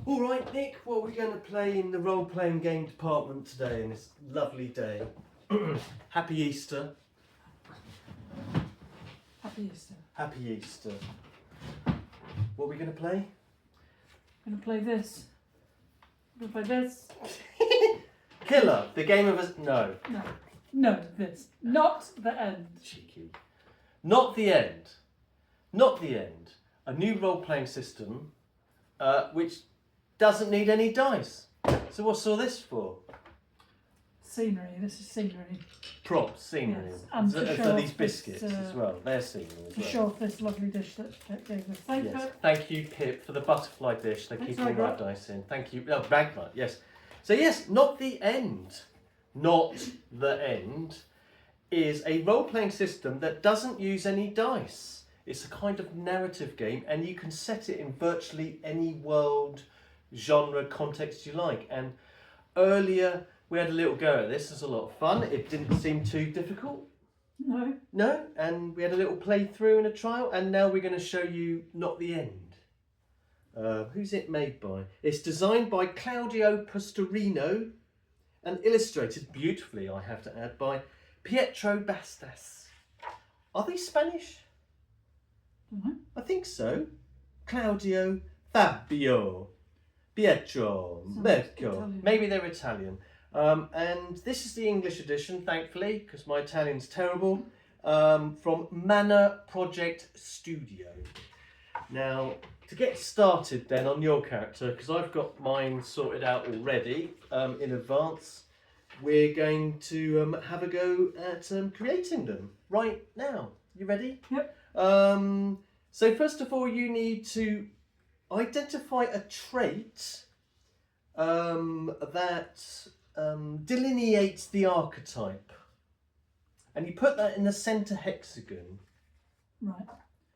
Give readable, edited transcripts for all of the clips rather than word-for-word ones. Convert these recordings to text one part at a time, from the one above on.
All right, Nick, what are we going to play in the role-playing game department today on this lovely day? Happy Easter. Happy Easter. Happy Easter. What are we going to play? I'm going to play this. I'm going to play this. Killer, the game of us. No. No, this. Not the end. Cheeky. Not the end. Not the end. A new role-playing system which doesn't need any dice. So what's all this for? Scenery. This is scenery. Props, scenery. Yes. And So, to for show these off biscuits this, as well. They're scenery as To well. show off this lovely dish that Pip gave us. Thank Yes. you. Thank you, Pip, for the butterfly dish. They keep all Thanks, my Ragnar. dice in. Thank you. No, Ragnar, yes. So yes, Not the End. Not the End is a role-playing system that doesn't use any dice. It's a kind of narrative game, and you can set it in virtually any world, genre, context you like. And earlier we had a little go at this. It was a lot of fun. It didn't seem too difficult. No, and we had a little playthrough and a trial, and now we're going to show you Not the End. Who's it made by? It's designed by Claudio Pastorino and illustrated beautifully, I have to add, by Pietro Bastas. Are they Spanish? I think so. Claudio, Fabio, Pietro, Mirko. Italian. Maybe they're Italian. And this is the English edition, thankfully, because my Italian's terrible, from Mana Project Studio. Now, to get started then on your character, because I've got mine sorted out already in advance, we're going to have a go at creating them right now. You ready? Yep. So first of all, you need to identify a trait that delineates the archetype, and you put that in the centre hexagon. Right.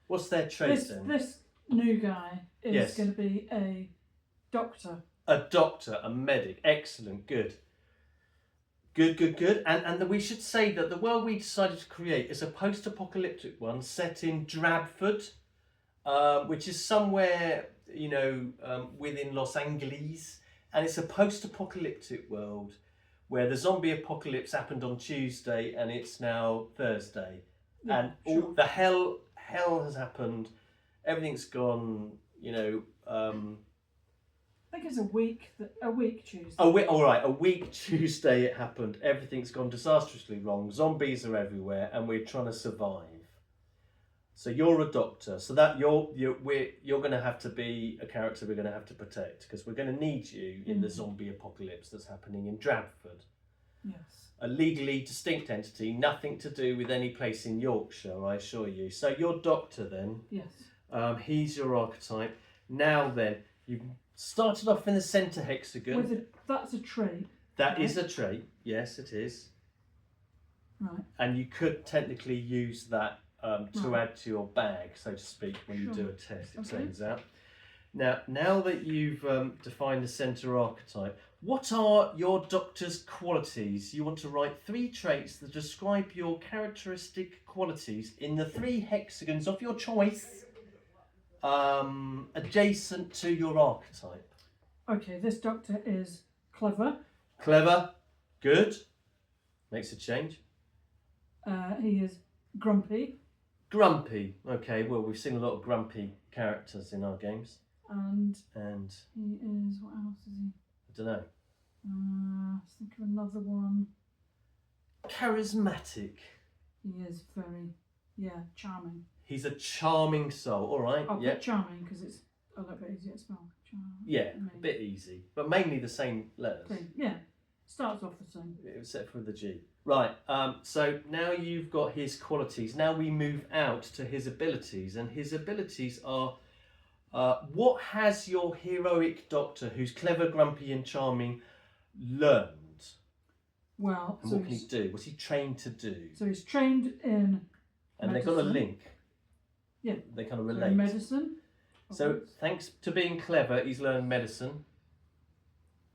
What's their trait then? This new guy is Yes. going to be a doctor. A doctor, a medic. Excellent, good. Good. And we should say that the world we decided to create is a post-apocalyptic one set in Drabford, which is somewhere, within Los Angeles. And it's a post-apocalyptic world where the zombie apocalypse happened on Tuesday and it's now Thursday. Yeah, And all the hell has happened. Everything's gone, I think it's a week Tuesday. A week Tuesday it happened. Everything's gone disastrously wrong. Zombies are everywhere, and we're trying to survive. So you're a doctor. So that you're going to have to be a character we're going to have to protect, because we're going to need you in the zombie apocalypse that's happening in Drabford. Yes. A legally distinct entity, nothing to do with any place in Yorkshire, I assure you. So you're doctor then. Yes. He's your archetype. Now then, you've started off in the centre hexagon. That's a trait. That is a trait. Yes, it is. Right. And you could technically use that to add to your bag, so to speak, when you do a test, it turns out. Now that you've defined the centre archetype, what are your doctor's qualities? You want to write 3 traits that describe your characteristic qualities in the 3 hexagons of your choice, adjacent to your archetype. Okay, this doctor is clever. Clever, good, makes a change. He is grumpy. Grumpy, okay, well we've seen a lot of grumpy characters in our games. And he is, what else is he? I don't know. Let's think of another one. Charismatic. He is very, charming. He's a charming soul, all right. I'll put charming because it's a little bit easier to spell. Yeah, a bit easy, but mainly the same letters. Yeah, starts off the same. Except for the G. Right, so now you've got his qualities. Now we move out to his abilities, and his abilities are, what has your heroic doctor, who's clever, grumpy and charming, learned? Well, and what can he do? What's he trained to do? So he's trained in and medicine. They've got a link. Yeah. They kind of relate. Medicine. So thanks to being clever, he's learned medicine.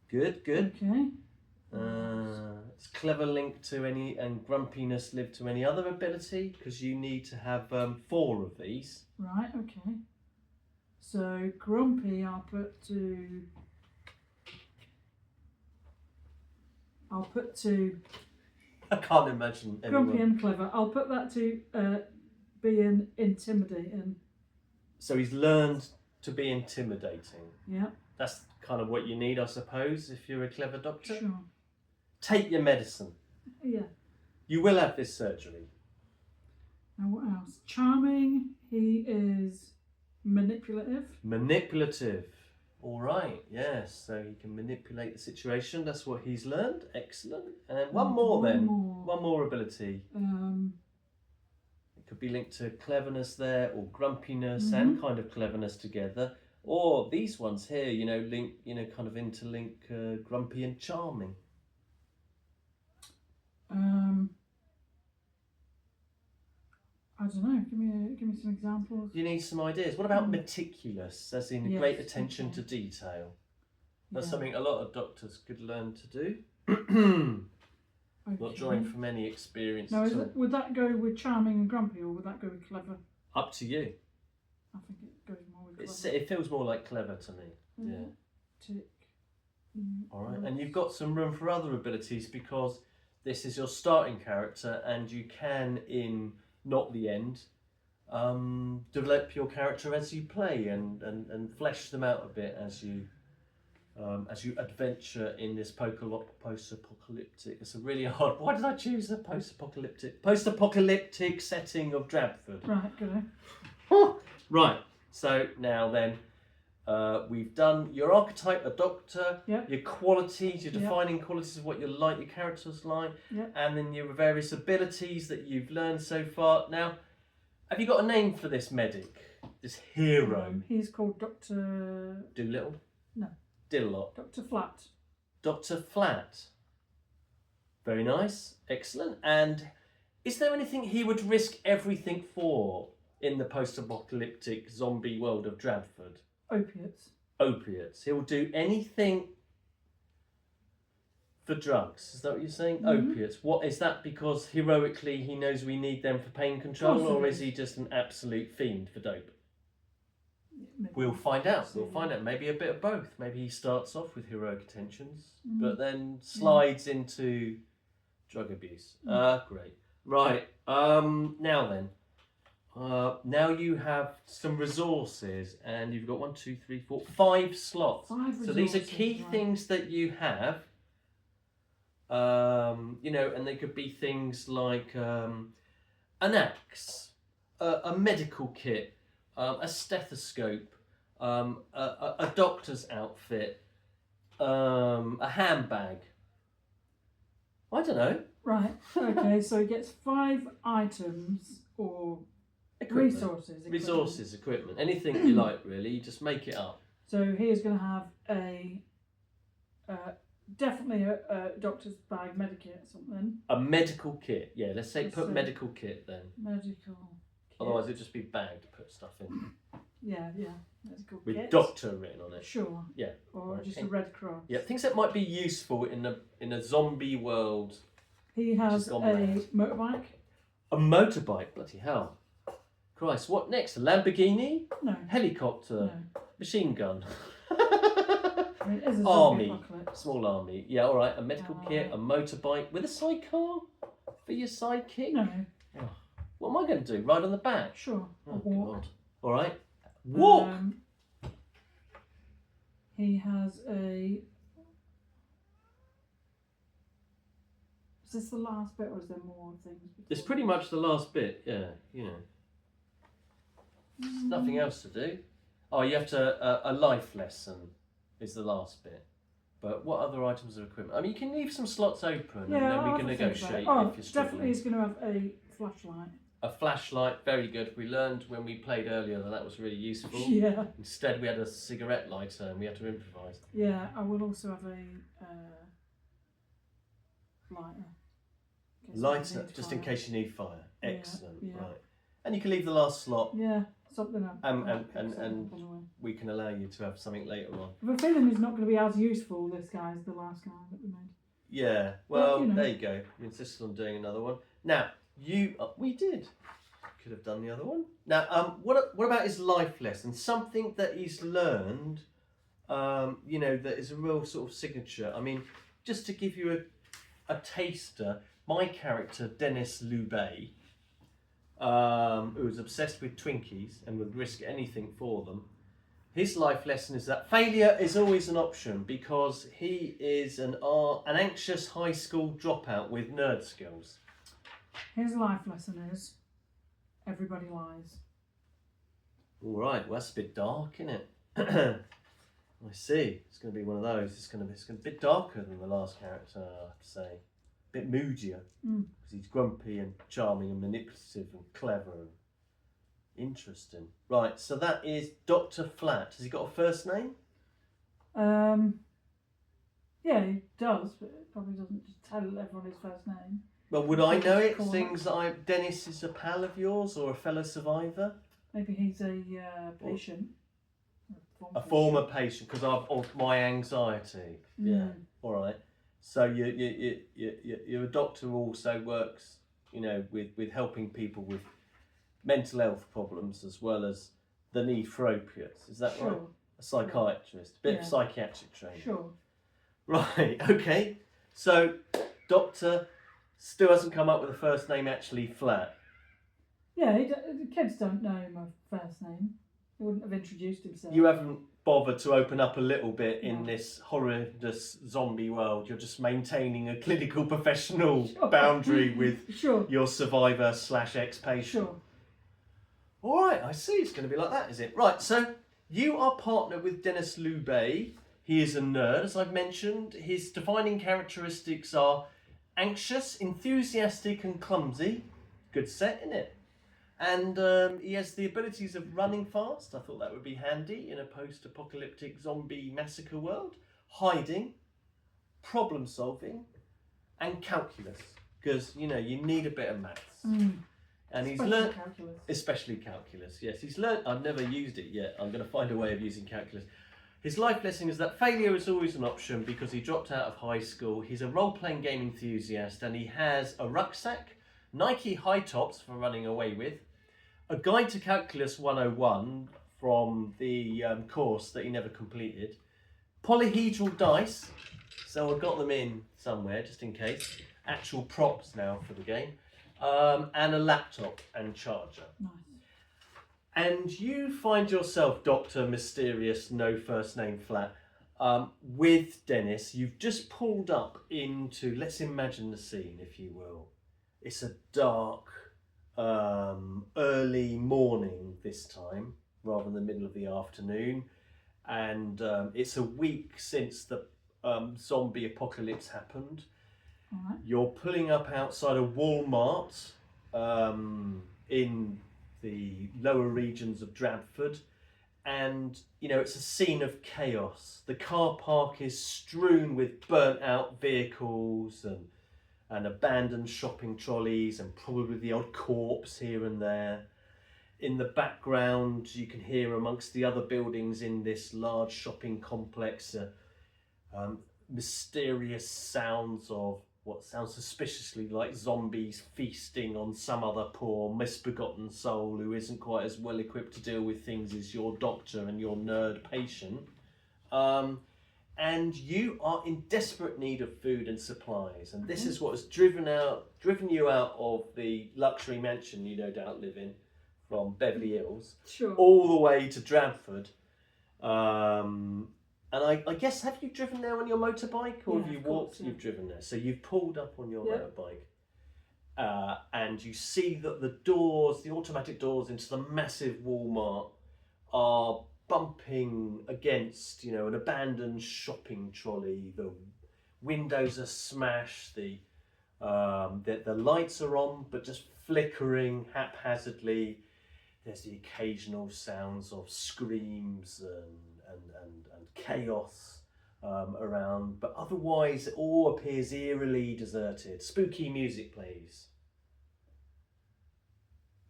Good. Okay. It's clever link to any, and grumpiness live to any other ability, because you need to have 4 of these. Right, okay. So grumpy I'll put to I'll put to I can't imagine anyone. grumpy and clever. I'll put that to being intimidating. So he's learned to be intimidating. Yeah. That's kind of what you need, I suppose, if you're a clever doctor. Sure. Take your medicine. Yeah. You will have this surgery. Now what else? Charming. He is manipulative. Manipulative. All right, yes. So he can manipulate the situation. That's what he's learned. Excellent. And one more then. One more ability. It could be linked to cleverness there, or grumpiness and kind of cleverness together. Or these ones here, link, kind of interlink grumpy and charming. I don't know. Give me some examples. You need some ideas. What about meticulous, as in great attention to detail? That's something a lot of doctors could learn to do. Not drawing from any experience. Now, would that go with charming and grumpy, or would that go with clever? Up to you. I think it goes more with clever. It feels more like clever to me. Yeah. Tick. All right, and you've got some room for other abilities because this is your starting character, and you can, in not the end, develop your character as you play and flesh them out a bit as you adventure in this post-apocalyptic. It's a really hard. Why did I choose a post-apocalyptic setting of Drabford? Right, good. Right. So now then, we've done your archetype, a doctor. Yep. Your qualities, your defining qualities of what you like, your character's like, and then your various abilities that you've learned so far. Now, have you got a name for this medic, this hero? He's called Dr. Doolittle? No. Dillot. Dr. Flat. Dr. Flat. Very nice. Excellent. And is there anything he would risk everything for in the post-apocalyptic zombie world of Drabford? Opiates. Opiates. He'll do anything for drugs. Is that what you're saying? Opiates. What is that? Because heroically he knows we need them for pain control, or is he just an absolute fiend for dope? We'll find out. We'll find out. Maybe a bit of both. Maybe he starts off with heroic intentions, but then slides into drug abuse. Great. Right. Now then. Now you have some resources, and you've got 5 slots. So these are key things that you have. And they could be things like an axe, a medical kit, a stethoscope, a doctor's outfit, a handbag. I don't know. Right. Okay. So he gets 5 items or resources, equipment, anything you like, really. You just make it up. So he's going to have definitely a doctor's bag, medikit, or something. A medical kit. Yeah, let's say put medical kit then. Medical kit. Otherwise it'd just be bag to put stuff in. Yeah, medical with kit. doctor written on it. Sure. Yeah. Or just a red cross. Yeah, things that might be useful in a zombie world. He has a motorbike. A motorbike, bloody hell. Christ, what next? A Lamborghini? No. Helicopter? No. Machine gun? I mean, it is a army. apocalypse. Small army. Yeah, alright. A medical kit, a motorbike with a sidecar for your sidekick? No. Oh. What am I going to do? Ride on the back? Sure. Oh, walk. God. Alright. Walk! He has a... Is this the last bit, or is there more things? It's pretty much the last bit, yeah, There's nothing else to do. Oh, you have to, a life lesson is the last bit. But what other items of equipment? I mean, you can leave some slots open and then we can negotiate if you're struggling. Definitely he's going to have a flashlight. A flashlight, very good. We learned when we played earlier that was really useful. Yeah. Instead we had a cigarette lighter and we had to improvise. Yeah, I will also have a lighter. Lighter, just in case you need fire. Excellent, yeah. right. And you can leave the last slot. Yeah, something else. And we can allow you to have something later on. I have a feeling he's not going to be as useful, this guy, as the last guy that we made. Yeah, well, there you go. You insisted on doing another one. Now, we did. Could have done the other one. Now, what about his life lesson? Something that he's learned, that is a real sort of signature. I mean, just to give you a taster. My character, Dennis Loubet, who was obsessed with Twinkies and would risk anything for them. His life lesson is that failure is always an option because he is an anxious high school dropout with nerd skills. His life lesson is everybody lies. All right, well, that's a bit dark, isn't it? I see. It's going to be one of those. It's going to be a bit darker than the last character, I have to say. A bit moodier because he's grumpy and charming and manipulative and clever and interesting. Right, so that is Dr. Flat. Has he got a first name? Yeah, he does, but it probably doesn't just tell everyone his first name. Well, would I know it? Things that Dennis is a pal of yours or a fellow survivor? Maybe he's a patient. A former patient, because of my anxiety. Yeah. All right. So you're a doctor who also works, with helping people with mental health problems as well as the need for opiates. Is that right? A psychiatrist, a bit of psychiatric training. Sure. Right. Okay. So Doctor still hasn't come up with a first name actually Flat. Yeah, the kids don't know my first name. He wouldn't have introduced himself. You haven't bothered to open up a little bit in this horrendous zombie world. You're just maintaining a clinical professional boundary with your survivor / ex-patient. Sure. All right, I see. It's going to be like that, is it? Right, so you are partnered with Dennis Loubet. He is a nerd, as I've mentioned. His defining characteristics are anxious, enthusiastic and clumsy. Good set, isn't it? And he has the abilities of running fast. I thought that would be handy in a post-apocalyptic zombie massacre world. Hiding, problem solving, and calculus. Because, you need a bit of maths. And he's learned, especially calculus. Yes, he's learned. I've never used it yet. I'm going to find a way of using calculus. His life lesson is that failure is always an option because he dropped out of high school. He's a role-playing game enthusiast and he has a rucksack, Nike high tops for running away with, a guide to Calculus 101 from the course that he never completed, polyhedral dice, so I've got them in somewhere just in case, actual props now for the game, and a laptop and charger. Nice. And you find yourself, Dr. Mysterious, no first name Flat, with Dennis. You've just pulled up into, let's imagine the scene, if you will. It's a dark, early morning this time, rather than the middle of the afternoon. And it's a week since the zombie apocalypse happened. Right. You're pulling up outside a Walmart in the lower regions of Bradford, and it's a scene of chaos. The car park is strewn with burnt out vehicles and abandoned shopping trolleys and probably the odd corpse here and there. In the background you can hear amongst the other buildings in this large shopping complex mysterious sounds of what sounds suspiciously like zombies feasting on some other poor, misbegotten soul who isn't quite as well equipped to deal with things as your doctor and your nerd patient. And you are in desperate need of food and supplies. And this is what has driven you out of the luxury mansion you no doubt live in from Beverly Hills, all the way to Bradford. And I guess, have you driven there on your motorbike or have you walked? You've driven there. So you've pulled up on your motorbike and you see that the automatic doors into the massive Walmart are bumping against, an abandoned shopping trolley. The windows are smashed. The lights are on, but just flickering haphazardly. There's the occasional sounds of screams and chaos around, but otherwise it all appears eerily deserted. Spooky music plays.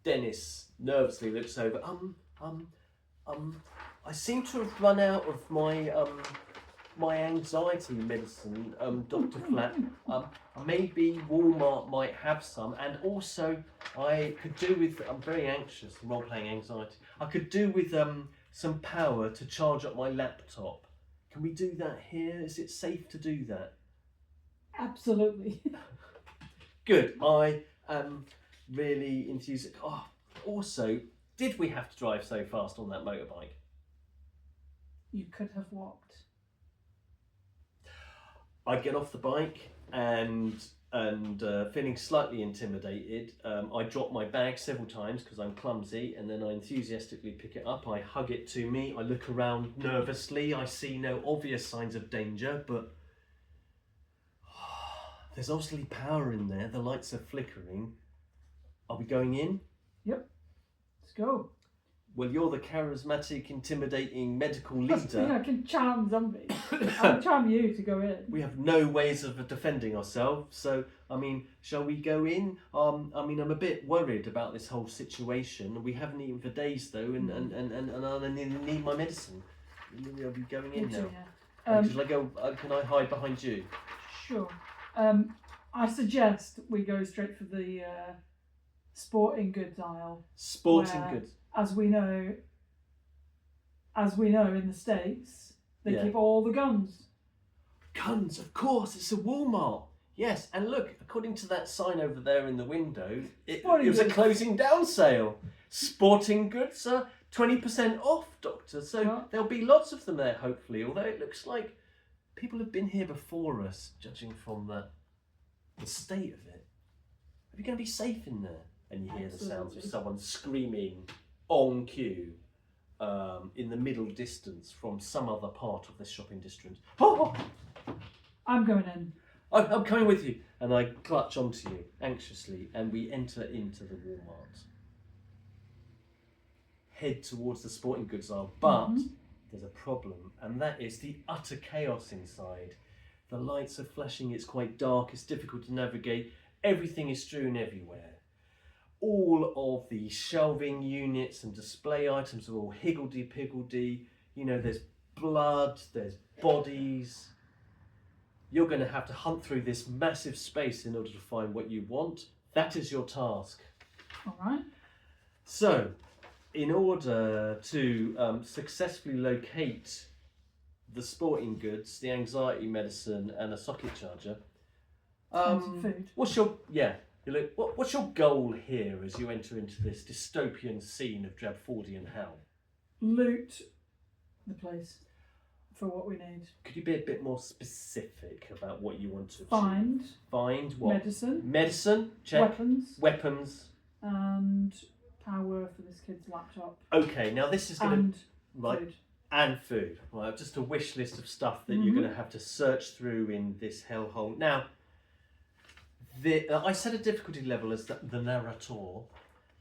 Dennis nervously looks over. I seem to have run out of my anxiety medicine, Dr. Flat. Maybe Walmart might have some, and also I could do with, I'm very anxious, role-playing anxiety. I could do with some power to charge up my laptop. Can we do that here? Is it safe to do that? Absolutely. Good. I am really enthusiastic. Oh, also, did we have to drive so fast on that motorbike? You could have walked. I get off the bike and feeling slightly intimidated. I drop my bag several times because I'm clumsy, and then I enthusiastically pick it up. I hug it to me. I look around nervously. I see no obvious signs of danger, but there's obviously power in there. The lights are flickering. Are we going in? Yep. Let's go. Well, you're the charismatic, intimidating medical I think leader. I can charm zombies. I'll charm you to go in. We have no ways of defending ourselves, so I mean, shall we go in? I mean, I'm a bit worried about this whole situation. We haven't eaten for days though, and I need my medicine. Are we going in now? Yeah. Shall I go? Can I hide behind you? Sure. I suggest we go straight for the sporting goods aisle. Sporting where, goods. As we know in the States, they keep all the guns. Guns, of course. It's a Walmart. Yes, and look, according to that sign over there in the window, it was a closing down sale. Sporting goods are 20% off, Doctor. So there'll be lots of them there, hopefully. Although it looks like people have been here before us, judging from the state of it. Are we going to be safe in there? And you hear the sounds of someone screaming on cue in the middle distance from some other part of this shopping district. Oh! I'm going in. I'm coming with you. And I clutch onto you anxiously, and we enter into the Walmart. Head towards the sporting goods aisle, but there's a problem, and that is the utter chaos inside. The lights are flashing, it's quite dark, it's difficult to navigate, everything is strewn everywhere. All of the shelving units and display items are all higgledy-piggledy. You know, there's blood, there's bodies. You're going to have to hunt through this massive space in order to find what you want. That is your task. All right. So, in order to successfully locate the sporting goods, the anxiety medicine, and a socket charger, And some food. What's your goal here as you enter into this dystopian scene of Drabfordian hell? Loot the place for what we need. Could you be a bit more specific about what you want to achieve? Find what? Medicine. Medicine, check. Weapons. And power for this kid's laptop. Okay, now this is going to... Food. And food. Right, just a wish list of stuff that you're going to have to search through in this hellhole. Now, I set a difficulty level as the narrator,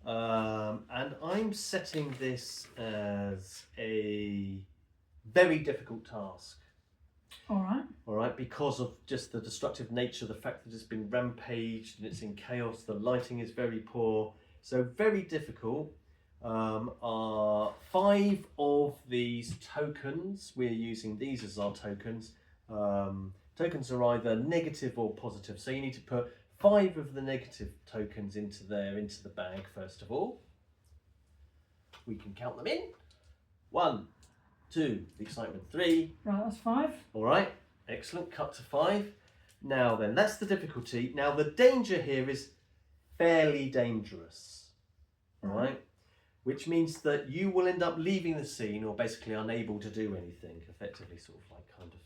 and I'm setting this as a very difficult task. All right, because of just the destructive nature, the fact that it's been rampaged and it's in chaos, the lighting is very poor, so very difficult. Are 5 of these tokens. We're using these as our tokens. Tokens are either negative or positive, so you need to put 5 of the negative tokens into the bag first of all. We can count them in. 1, 2, the excitement 3. Right, that's 5. All right, excellent. Cut to 5. Now then, that's the difficulty. Now the danger here is fairly dangerous. All right. Which means that you will end up leaving the scene or basically unable to do anything, effectively sort of like kind of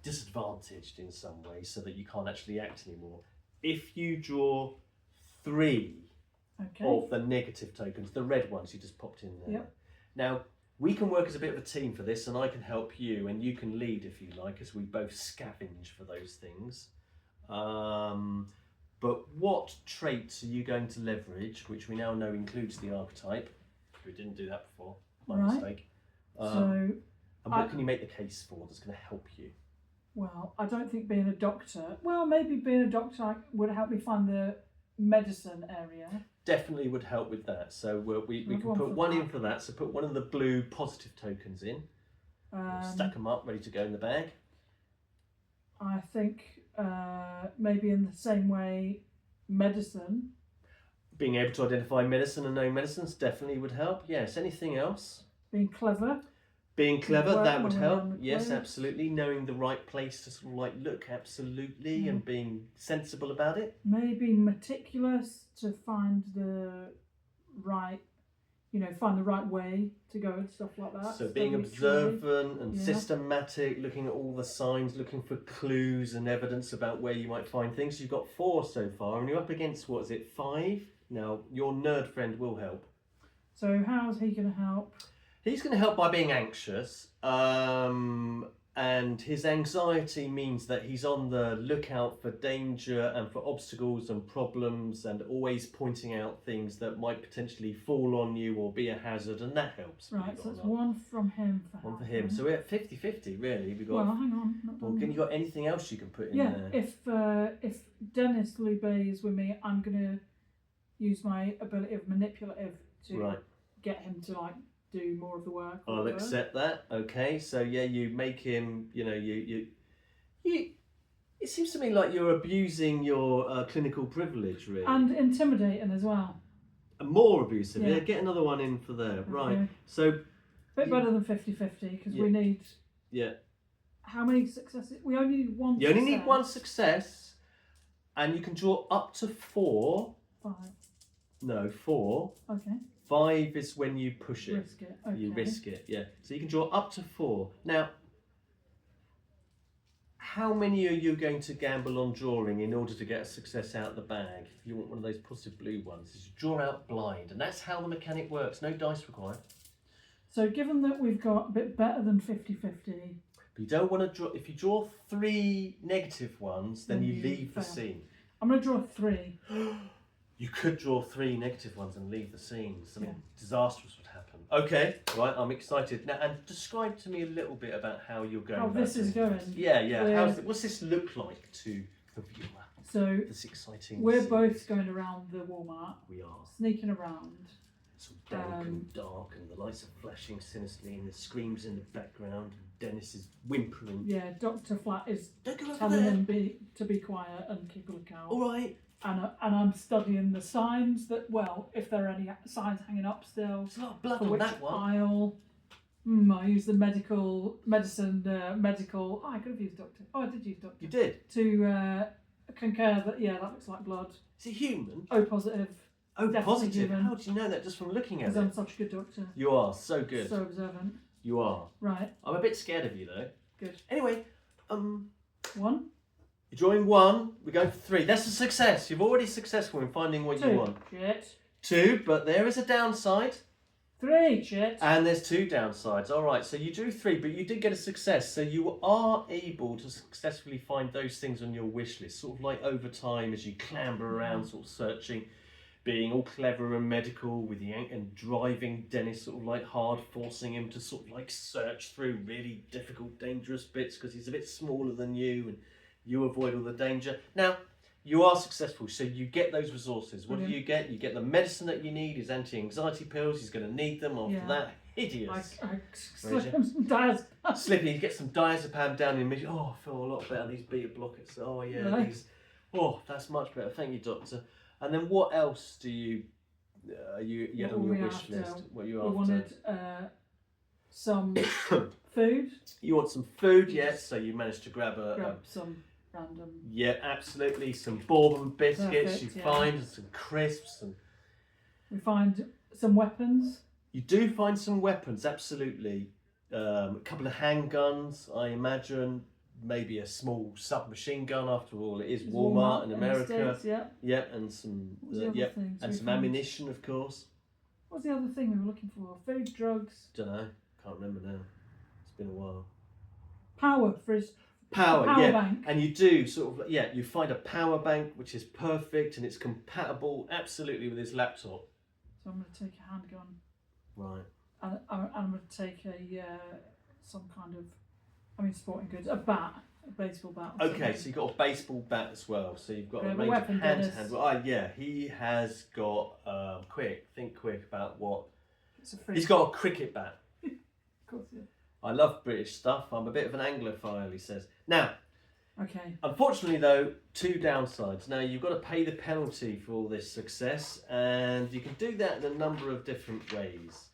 disadvantaged in some way so that you can't actually act anymore. If you draw 3 of the negative tokens, the red ones you just popped in there. Yep. Now, we can work as a bit of a team for this, and I can help you and you can lead if you like, as we both scavenge for those things. But what traits are you going to leverage, which we now know includes the archetype? We didn't do that before, my mistake. And what can you make the case for that's going to help you? Well, I don't think being a doctor, maybe being a doctor would help me find the medicine area. Definitely would help with that. So we can put one in for that. So put one of the blue positive tokens in. We'll stack them up, ready to go in the bag. I think maybe in the same way, medicine. Being able to identify medicine and knowing medicines definitely would help. Yes. Anything else? Being clever. Being clever, work that would when we're help. on the Yes, clothes. absolutely. Knowing the right place to sort of like look, absolutely, and being sensible about it. Maybe meticulous to find the right, find the right way to go and stuff like that. So being Study it slowly. observant and systematic, looking at all the signs, looking for clues and evidence about where you might find things. You've got 4 so far, and you're up against, what is it, 5? Now, your nerd friend will help. So how's he going to help? He's going to help by being anxious, and his anxiety means that he's on the lookout for danger and for obstacles and problems, and always pointing out things that might potentially fall on you or be a hazard, and that helps. Right, so it's 1 from him for One for him. So we're at 50-50, really. We've got. Well, hang on. Well, can you got anything else you can put in there? If Dennis Lubey is with me, I'm going to use my ability of manipulative to get him to do more of the work. I'll accept that. Okay, so yeah, you make him. You. It seems to me like you're abusing your clinical privilege, really. And intimidating as well. And more abusive. Yeah. Yeah, get another one in for there. Okay. Right. So. Bit better than 50-50 because we need. Yeah. How many successes? We only need 1. You only need 1 success, and you can draw up to 4. 5. No, 4. Okay. 5 is when you push it. Risk it. Okay. You risk it, yeah. So you can draw up to 4. Now, how many are you going to gamble on drawing in order to get a success out of the bag? If you want one of those positive blue ones, is you draw out blind, and that's how the mechanic works. No dice required. So given that we've got a bit better than 50-50. But you don't want to draw. If you draw 3 negative ones, then you leave the scene. I'm going to draw 3. You could draw 3 negative ones and leave the scene. Something disastrous would happen. Okay, right, I'm excited. Now, and describe to me a little bit about how you're going. How this is going. Yeah. What's this look like to the viewer? So, this exciting we're scene. both going around the Walmart. We are. Sneaking around. It's all dank and dark, and the lights are flashing sinisterly, and the screams in the background, and Dennis is whimpering. Yeah, Dr. Flat is Don't go over telling there. him to be quiet and keep a lookout. All right. And I'm studying the signs that, if there are any signs hanging up still. There's a lot of blood for on which that one. aisle. I use the medical. Oh, I could have used doctor. Oh, I did use doctor. You did? To concur that, that looks like blood. Is it human? O positive. Oh, Definitely positive. human. How do you know that just from looking at Because it? I'm such a good doctor. You are so good. So observant. You are. Right. I'm a bit scared of you though. Good. Anyway, 1. you're drawing 1. We're going for 3. That's a success. You've already successful in finding what 2. you want. Shit. 2, but there is a downside. 3. Shit. And there's 2 downsides. All right, so you drew 3, but you did get a success. So you are able to successfully find those things on your wish list, sort of like over time as you clamber around, sort of searching, being all clever and medical with the and driving Dennis sort of like hard, forcing him to sort of like search through really difficult, dangerous bits because he's a bit smaller than you and you avoid all the danger. Now, you are successful, so you get those resources. What do you get? You get the medicine that you need, his anti-anxiety pills. He's going to need them after that. Hideous. I slip him some diazepam. Slippy, you get some diazepam down in immediately. Oh, I feel a lot better. These beta blockers. Oh, yeah, Right. these. Oh, that's much better. Thank you, doctor. And then what else do you you had on your wish list? What you We after? wanted some food. You want some food, yes. So you managed to grab Some random. Yeah, absolutely. Some bourbon biscuits Perfect, you find, and some crisps, and We find some weapons. you do find some weapons, absolutely. A couple of handguns, I imagine. Maybe a small submachine gun. After all, it is Walmart in America. States, yeah. Yep, and some and some ammunition, of course. What's the other thing we were looking for? Food, drugs. Don't know. Can't remember now. It's been a while. Power for his Power bank. And you do sort of you find a power bank which is perfect and it's compatible absolutely with his laptop. So I'm going to take a handgun. Right. And I'm going to take some kind of, sporting goods, a bat, a baseball bat. Okay, so you've got a baseball bat as well. So you've got a range weapon, of hand-to-hand. Well, he has got think quick about what. He's got a cricket bat. Of course, yeah. I love British stuff. I'm a bit of an Anglophile, he says. Now, okay. Unfortunately, though, 2 downsides. Now, you've got to pay the penalty for all this success, and you can do that in a number of different ways.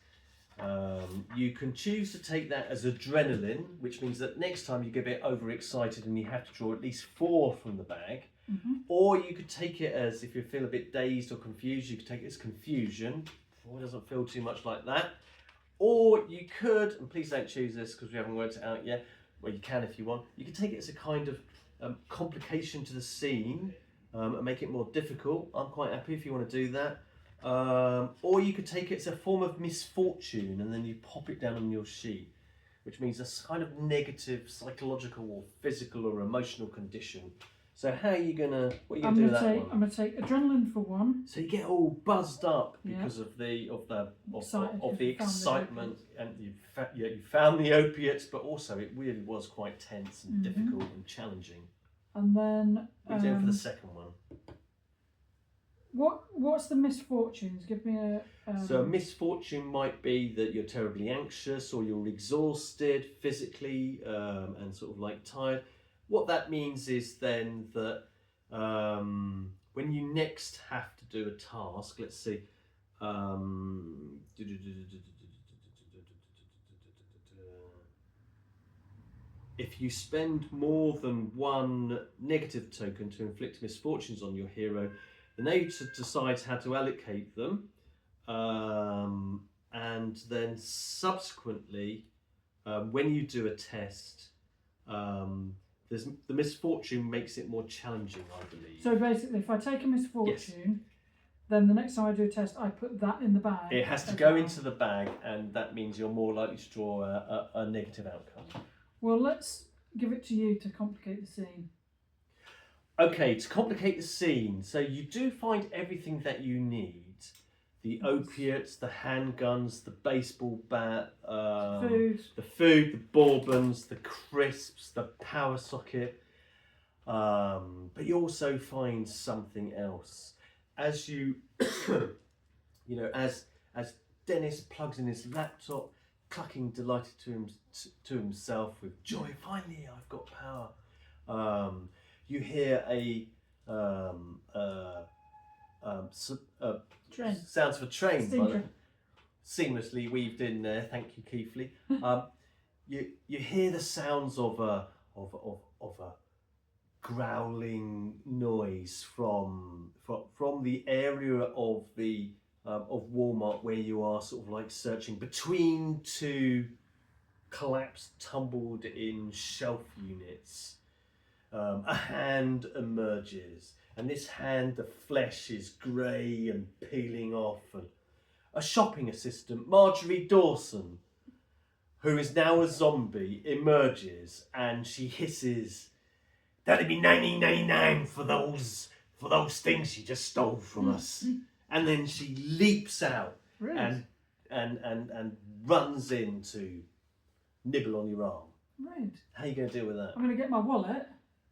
You can choose to take that as adrenaline, which means that next time you get a bit overexcited and you have to draw at least 4 from the bag. Or you could take it as, if you feel a bit dazed or confused, you could take it as confusion. 4 doesn't feel too much like that. Or you could, and please don't choose this because we haven't worked it out yet, well you can if you want, you could take it as a kind of complication to the scene and make it more difficult. I'm quite happy if you want to do that. Or you could take it as a form of misfortune and then you pop it down on your sheet, which means a kind of negative psychological or physical or emotional condition. So what are you gonna do with that one? I'm gonna take adrenaline for 1. So you get all buzzed up because of the excitement, and you found the opiates, but also it really was quite tense and difficult and challenging. And then what are you doing for the second one? What's the misfortunes? Give me a. So a misfortune might be that you're terribly anxious or you're exhausted physically and sort of like tired. What that means is then that when you next have to do a task, let's see, if you spend more than 1 negative token to inflict misfortunes on your hero, the narrator decides how to allocate them, and then subsequently, when you do a test, the misfortune makes it more challenging, I believe. So basically, if I take a misfortune, then the next time I do a test, I put that in the bag. It has to go into the bag, and that means you're more likely to draw a negative outcome. Well, let's give it to you to complicate the scene. Okay, to complicate the scene, so you do find everything that you need. The opiates, the handguns, the baseball bat, the food, the bourbons, the crisps, the power socket. But you also find something else. As you, as Dennis plugs in his laptop, clucking delighted to himself with joy, finally I've got power. You hear a train. Sounds of a train, seamlessly weaved in there. Thank you, Keithley. You hear the sounds of a growling noise from the area of the of Walmart where you are sort of like searching between 2 collapsed, tumbled in shelf units. A hand emerges, and this hand, the flesh is grey and peeling off, and a shopping assistant, Marjorie Dawson, who is now a zombie, emerges, and she hisses, "That'd be 19.99 for those things you just stole from us." And then she leaps out and runs in to nibble on your arm. Right. How are you going to deal with that? I'm going to get my wallet,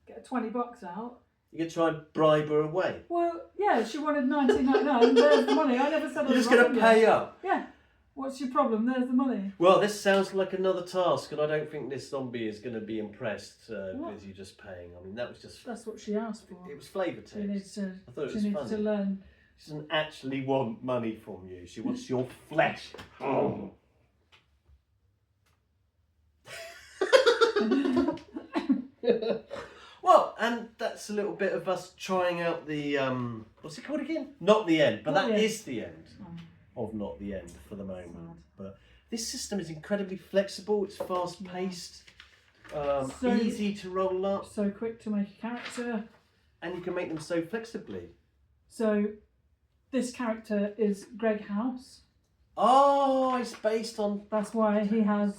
get $20 out. You're going to try and bribe her away? Well, yeah, she wanted 19.99. There's the money. I never said I was You're just going to pay up? Yeah. What's your problem? There's the money. Well, this sounds like another task, and I don't think this zombie is going to be impressed with you just paying. I mean, that was just... That's what she asked for. It was flavour text. She needs to, I thought it was she needs funny. to learn. She doesn't actually want money from you. She wants your flesh. Oh. Well, and that's a little bit of us trying out the what's it called again? Not the end, but that is the end of Not the End for the moment. But this system is incredibly flexible. It's fast paced, easy to roll up, so quick to make a character, and you can make them so flexibly. So this character is Greg House. Oh, it's based on. That's why he has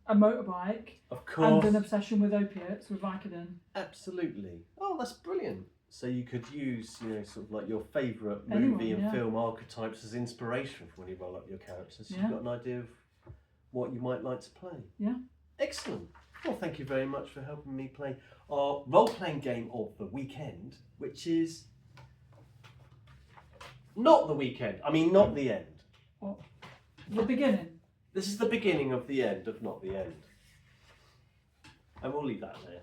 a motorbike, of course, and an obsession with opiates, with Vicodin. Absolutely. Oh, that's brilliant. So you could use, sort of like your favourite movie and film archetypes as inspiration for when you roll up your characters. So you've got an idea of what you might like to play. Yeah. Excellent. Well, thank you very much for helping me play our role-playing game of the weekend, which is not the weekend. I mean, not the end. What? The beginning. This is the beginning of the end of Not the End. And we'll leave that there.